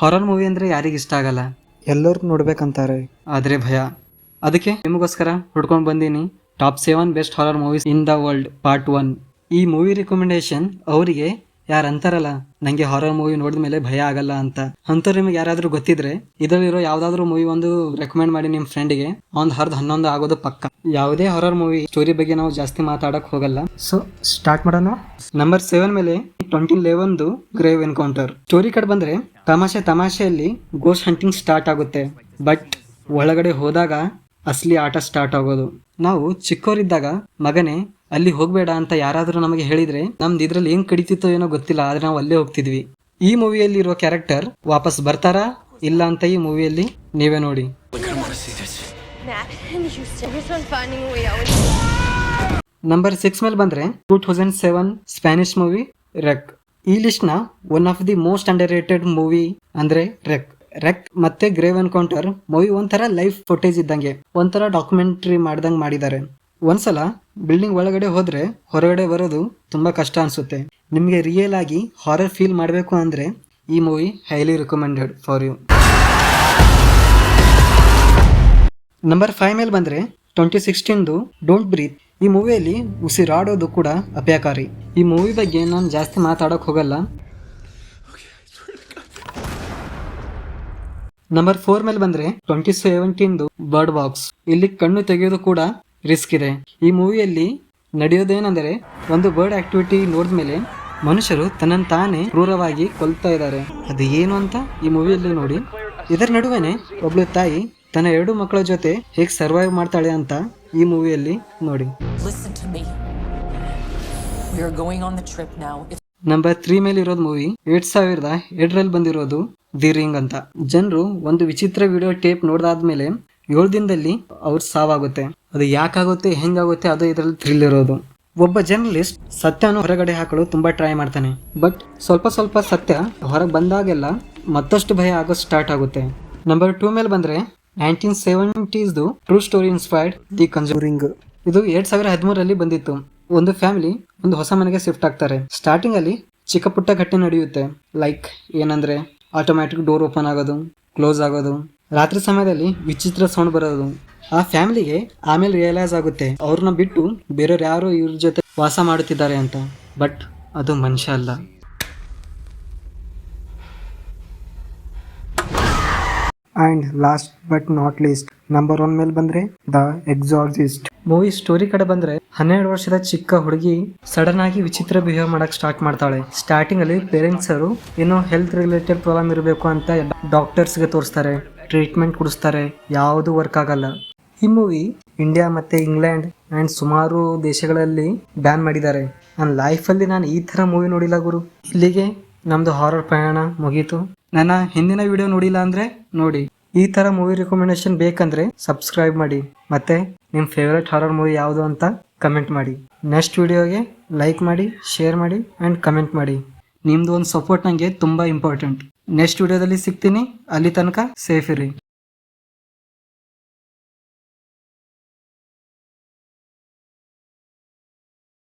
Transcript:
Horror movie ಅಂದ್ರೆ ಯಾರಿಗೆ ಇಷ್ಟ ಆಗಲ್ಲ, ಎಲ್ಲರೂ ನೋಡ್ಬೇಕಂತಾರೆ. ಆದ್ರೆ ಭಯ. ಅದಕ್ಕೆ ನಿಮಗೋಸ್ಕರ ಹುಡ್ಕೊಂಡು ಬಂದೀನಿ top 7 best horror movies in the world part 1. ಈ ಮೂವಿ ರಿಕಮೆಂಡೇಶನ್ ಅವರಿಗೆ ಯಾರು ಅಂತಾರಲ್ಲ ನಂಗೆ ಹಾರರ್ ಮೂವಿ ನೋಡಿದ ಮೇಲೆ ಭಯ ಆಗಲ್ಲ ಅಂತ, ಅಂತವ್ರು ನಿಮ್ಗೆ ಯಾರಾದ್ರೂ ಗೊತ್ತಿದ್ರೆ ಇದರಲ್ಲಿರೋ ಯಾವ್ದಾದ್ರು ಮೂವಿ ಒಂದು ರೆಕಮೆಂಡ್ ಮಾಡಿ ನಿಮ್ ಫ್ರೆಂಡ್ಗೆ. ಅವ್ನ್ 11 ಆಗೋದು ಪಕ್ಕ. ಯಾವುದೇ ಹಾರರ್ ಮೂವಿ ಸ್ಟೋರಿ ಬಗ್ಗೆ ನಾವು ಜಾಸ್ತಿ ಮಾತಾಡಕ್ ಹೋಗಲ್ಲ, ಸೊ ಸ್ಟಾರ್ಟ್ ಮಾಡೋಣ. ನಂಬರ್ 7 ಮೇಲೆ 2011 ಗ್ರೇವ್ ಎನ್ಕೌಂಟರ್. ಸ್ಟೋರಿ ಕಡೆ ಬಂದ್ರೆ ತಮಾಷೆಯಲ್ಲಿ ಗೋಸ್ಟ್ ಹಂಟಿಂಗ್ ಸ್ಟಾರ್ಟ್ ಆಗುತ್ತೆ. ಬಟ್ ಒಳಗಡೆ ಹೋದಾಗ ಅಸಲಿ ಆಟ ಸ್ಟಾರ್ಟ್ ಆಗೋದು. ನಾವು ಚಿಕ್ಕವರಿದ್ದಾಗ ಮಗನೇ ಅಲ್ಲಿ ಹೋಗ್ಬೇಡ ಅಂತ ಯಾರಾದ್ರೂ ನಮಗೆ ಹೇಳಿದ್ರೆ ನಮ್ದು ಇದ್ರಲ್ಲಿ ಏನ್ ಕಡಿತಿತ್ತೋ ಏನೋ ಗೊತ್ತಿಲ್ಲ, ಆದ್ರೆ ನಾವು ಅಲ್ಲೇ ಹೋಗ್ತಿದ್ವಿ. ಈ ಮೂವಿಯಲ್ಲಿ ಇರೋ ಕ್ಯಾರೆಕ್ಟರ್ ವಾಪಸ್ ಬರ್ತಾರಾ ಇಲ್ಲ ಅಂತ ಈ ಮೂವಿಯಲ್ಲಿ ನೀವೇ ನೋಡಿ. ನಂಬರ್ 6 ಮೇಲೆ ಬಂದ್ರೆ 2007 ಸ್ಪ್ಯಾನಿಷ್ ಮೂವಿ ರೆಕ್. ಈ ಲಿಸ್ಟ್ ನ one of the most under rated movie ಅಂದ್ರೆ ರೆಕ್ ಮತ್ತೆ ಗ್ರೇವ್ ಎನ್ಕೌಂಟರ್ ಮೂವಿ ಒಂಥರ ಲೈಫ್ ಫುಟೇಜ್ ಇದ್ದಂಗೆ, ಒಂಥರ ಡಾಕ್ಯುಮೆಂಟ್ರಿ ಮಾಡ್ದಂಗೆ ಮಾಡಿದ್ದಾರೆ. ಒಂದ್ಸಲ ಬಿಲ್ಡಿಂಗ್ ಒಳಗಡೆ ಹೋದ್ರೆ ಹೊರಗಡೆ ಬರೋದು ತುಂಬಾ ಕಷ್ಟ ಅನ್ಸುತ್ತೆ. ನಿಮ್ಗೆ ರಿಯಲ್ ಆಗಿ ಹಾರರ್ ಫೀಲ್ ಮಾಡಬೇಕು ಅಂದ್ರೆ ಈ movie highly recommended for you. Number 5 ಮೇಲೆ ಬಂದ್ರೆ 2016 ಡೋಂಟ್ ಬ್ರೀತ್. ಈ ಮೂವಿಯಲ್ಲಿ ಉಸಿರಾಡೋದು ಕೂಡ ಅಪಾಯಕಾರಿ. ಈ ಮೂವಿ ಬಗ್ಗೆ ನಾನು ಜಾಸ್ತಿ ಮಾತಾಡಕ್ ಹೋಗಲ್ಲ. ನಂಬರ್ 4 ಮೇಲೆ ಬಂದ್ರೆ 2017 ಬರ್ಡ್ ಬಾಕ್ಸ್. ಇಲ್ಲಿ ಕಣ್ಣು ತೆಗೆಯೋದು ಕೂಡ ರಿಸ್ಕ್ ಇದೆ. ಈ ಮೂವಿಯಲ್ಲಿ ನಡೆಯೋದೇನೆಂದರೆ ಒಂದು ಬರ್ಡ್ ಆಕ್ಟಿವಿಟಿ ನೋಡಿದ್ಮೇಲೆ ಮನುಷ್ಯರು ತನ್ನನ್ನು ತಾನೇ ಕ್ರೂರವಾಗಿ ಕೊಲ್ತಾ ಇದ್ದಾರೆ. ಅದು ಏನು ಅಂತ ಈ ಮೂವಿಯಲ್ಲಿ ನೋಡಿ. ಇದರ ನಡುವೆನೆ ಒಬ್ಳು ತಾಯಿ ತನ್ನ 2 ಮಕ್ಕಳ ಜೊತೆ ಹೇಗೆ ಸರ್ವೈವ್ ಮಾಡ್ತಾಳೆ ಅಂತ ಈ ಮೂವಿಯಲ್ಲಿ ನೋಡಿ. ನಂಬರ್ 3 ಮೇಲೆ ಇರೋದು ಮೂವಿ 2002 ಬಂದಿರೋದು ದಿ ರಿಂಗ್ ಅಂತ. ಜನರು ಒಂದು ವಿಚಿತ್ರ ವಿಡಿಯೋ ಟೇಪ್ ನೋಡ್ದಾದ್ಮೇಲೆ 7 ದಿನದಲ್ಲಿ ಅವ್ರ ಸಾವಾಗುತ್ತೆ. ಅದು ಯಾಕಾಗುತ್ತೆ ಹೆಂಗಾಗುತ್ತೆ ಅದು ಇದರಲ್ಲಿ ಥ್ರಿಲ್ ಇರೋದು. ಒಬ್ಬ ಜರ್ನಲಿಸ್ಟ್ ಸತ್ಯನ ಹೊರಗಡೆ ಹಾಕಲು ತುಂಬಾ ಟ್ರೈ ಮಾಡ್ತಾನೆ. ಬಟ್ ಸ್ವಲ್ಪ ಸತ್ಯ ಹೊರಗೆ ಬಂದಾಗೆಲ್ಲ ಮತ್ತಷ್ಟು ಭಯ ಆಗೋ ಸ್ಟಾರ್ಟ್ ಆಗುತ್ತೆ. ನಂಬರ್ 2 ಮೇಲೆ ಬಂದ್ರೆ 1970s true story inspired the conjuring. ಇದು 2013 ಬಂದಿತ್ತು. ಒಂದು ಫ್ಯಾಮಿಲಿ ಒಂದು ಹೊಸ ಮನೆಗೆ ಶಿಫ್ಟ್ ಆಗ್ತಾರೆ. ಸ್ಟಾರ್ಟಿಂಗ್ ಅಲ್ಲಿ ಚಿಕ್ಕ ಪುಟ್ಟ ಘಟನೆ ನಡೆಯುತ್ತೆ. ಲೈಕ್ ಏನಂದ್ರೆ ಆಟೋಮ್ಯಾಟಿಕ್ ಡೋರ್ ಓಪನ್ ಆಗೋದು, ಕ್ಲೋಸ್ ಆಗೋದು, ರಾತ್ರಿ ಸಮಯದಲ್ಲಿ ವಿಚಿತ್ರ ಸೌಂಡ್ ಬರೋದು. ಆ ಫ್ಯಾಮಿಲಿಗೆ ಆಮೇಲೆ ರಿಯಲೈಸ್ ಆಗುತ್ತೆ ಅವ್ರನ್ನ ಬಿಟ್ಟು ಬೇರೆಯವ್ರು ಯಾರು ಇವ್ರ ಜೊತೆ ವಾಸ ಮಾಡುತ್ತಿದ್ದಾರೆ ಅಂತ. ಬಟ್ ಅದು ಮನುಷ್ಯ ಅಲ್ಲ. And last but not least number 1 ಮೇಲೆ ಬಂದ್ರೆ ದ ಎಕ್ಸಾರ್ಸಿಸ್ಟ್ ಮೂವಿ ಸ್ಟೋರಿ ಕಡೆ ಬಂದ್ರೆ 12 ವರ್ಷದ ಚಿಕ್ಕ ಹುಡುಗಿ ಸಡನ್ ಆಗಿ ವಿಚಿತ್ರ ಬಿಹೇವ್ ಮಾಡಕ್ ಸ್ಟಾರ್ಟ್ ಮಾಡ್ತಾಳೆ. ಸ್ಟಾರ್ಟಿಂಗ್ ಅಲ್ಲಿ ಪೇರೆಂಟ್ಸ್ ಅವರು ಏನೋ ಹೆಲ್ತ್ ರಿಲೇಟೆಡ್ ಪ್ರಾಬ್ಲಮ್ ಇರಬೇಕು ಅಂತ ಡಾಕ್ಟರ್ಸ್ಗೆ ತೋರಿಸ್ತಾರೆ, ಟ್ರೀಟ್ಮೆಂಟ್ ಕೊಡಿಸ್ತಾರೆ, ಯಾವುದು ವರ್ಕ್ ಆಗಲ್ಲ. ಈ ಮೂವಿ ಇಂಡಿಯಾ ಮತ್ತೆ ಇಂಗ್ಲೆಂಡ್ ಅಂಡ್ ಸುಮಾರು ದೇಶಗಳಲ್ಲಿ ಬ್ಯಾನ್ ಮಾಡಿದ್ದಾರೆ. ನನ್ನ ಲೈಫಲ್ಲಿ ನಾನು ಈ ತರ ಮೂವಿ ನೋಡಿಲ್ಲ ಗುರು. ಇಲ್ಲಿಗೆ ನಮ್ದು ಹಾರರ್ ಪ್ರಯಾಣ ಮುಗೀತು. ನನ್ನ ಹಿಂದಿನ ವಿಡಿಯೋ ನೋಡಿಲ್ಲ ಅಂದ್ರೆ ನೋಡಿ. ಈ ತರ ಮೂವಿ ರಿಕಮೆಂಡೇಶನ್ ಬೇಕಂದ್ರೆ ಸಬ್ಸ್ಕ್ರೈಬ್ ಮಾಡಿ, ಮತ್ತೆ ನಿಮ್ಮ ಫೇವ್ರೆಟ್ ಹಾರರ್ ಮೂವಿ ಯಾವುದು ಅಂತ ಕಮೆಂಟ್ ಮಾಡಿ. ನೆಕ್ಸ್ಟ್ ವಿಡಿಯೋಗೆ ಲೈಕ್ ಮಾಡಿ, ಶೇರ್ ಮಾಡಿ ಅಂಡ್ ಕಮೆಂಟ್ ಮಾಡಿ. ನಿಮ್ದು ಒಂದು ಸಪೋರ್ಟ್ ನನಗೆ ತುಂಬಾ ಇಂಪಾರ್ಟೆಂಟ್. ನೆಕ್ಸ್ಟ್ ವಿಡಿಯೋದಲ್ಲಿ ಸಿಗ್ತೀನಿ. ಅಲ್ಲಿ ತನಕ ಸೇಫ್ ಇರಿ.